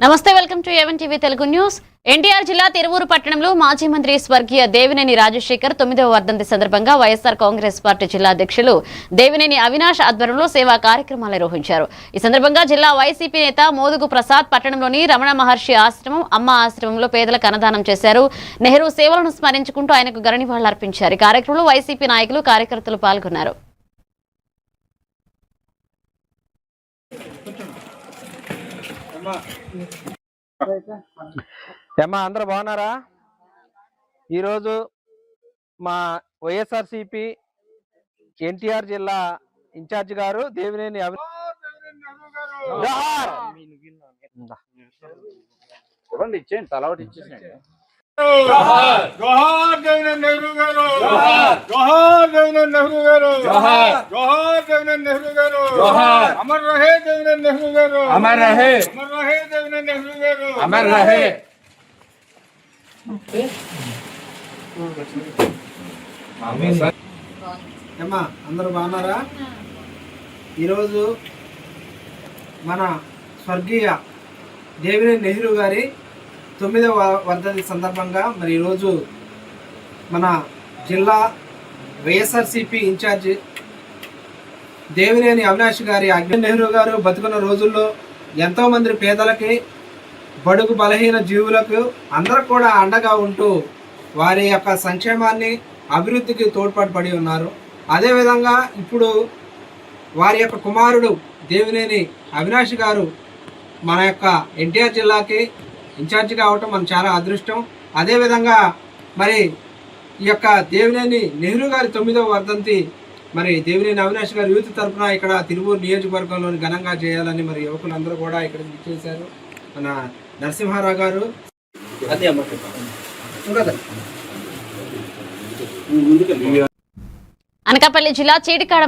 నమస్తే, welcome to A1 TV Telugu news. NTR జిల్లా తిరువూరు పట్టణంలో మాజీ మంత్రి స్వర్గీయ దేవినేని రాజశేఖర్ 9వ వర్ధంతి సందర్భంగా వైఎస్ఆర్ కాంగ్రెస్ పార్టీ జిల్లా అధ్యక్షులు దేవినేని అవినాష్ ఆధ్వర్యంలో సేవా కార్యక్రమాలు నిర్వహించారు. ఈ సందర్భంగా జిల్లా వైసీపీ నేత మోదుగు ప్రసాద్ పట్టణంలోని రమణ మహర్షి ఆశ్రమం, అమ్మ ఆశ్రమంలో పేదలకు అన్నదానం చేశారు. నెహ్రూ సేవలను స్మరించుకుంటూ ఆయనకు ఘన నివాళులర్పించారు. ఈ కార్యక్రమంలో వైసీపీ నాయకులు, కార్యకర్తలు పాల్గొన్నారు. అందరూ బాగున్నారా? ఈరోజు మా వైఎస్ఆర్సిపి ఎన్టీఆర్ జిల్లా ఇన్ఛార్జ్ గారు దేవినేని जोहार देवनेनी नेहरू गारू, जोहार देवनेनी नेहरू गारू, जोहार देवनेनी नेहरू गारू, अमर रहे देवनेनी नेहरू गारू, अमर रहे देवनेनी नेहरू गारू, अमर रहे. అమ్మా అందరూ బాగున్నారా? ఈరోజు మన స్వర్గీయ దేవినేని నెహ్రూ గారి 9వ వర్ధంతి సందర్భంగా మరి ఈరోజు మన జిల్లా వైఎస్ఆర్సిపి ఇన్ఛార్జి దేవినేని అవినాష్ గారి నెహ్రూ గారు బతుకున్న రోజుల్లో ఎంతోమంది పేదలకి, బడుగు బలహీన జీవులకు అందరూ కూడా అండగా ఉంటూ వారి యొక్క సంక్షేమాన్ని, అభివృద్ధికి తోడ్పాటు ఉన్నారు. అదేవిధంగా ఇప్పుడు వారి యొక్క కుమారుడు దేవినేని అవినాష్ గారు మన యొక్క ఎన్టీఆర్ జిల్లాకి ఇన్ఛార్జి కావటం మనం చాలా అదృష్టం. అదేవిధంగా మరి ఈ యొక్క దేవినేని నెహ్రూ గారి 9వ వర్ధంతి మరి దేవినేని అవినాష్ గారి యూత్ తరఫున ఇక్కడ తిరువూరు నియోజకవర్గంలోని ఘనంగా చేయాలని మరి యువకులందరూ కూడా ఇక్కడ ఇచ్చేశారు. మన నరసింహారావు గారు అనకాపల్లి జిల్లా చీడికాడ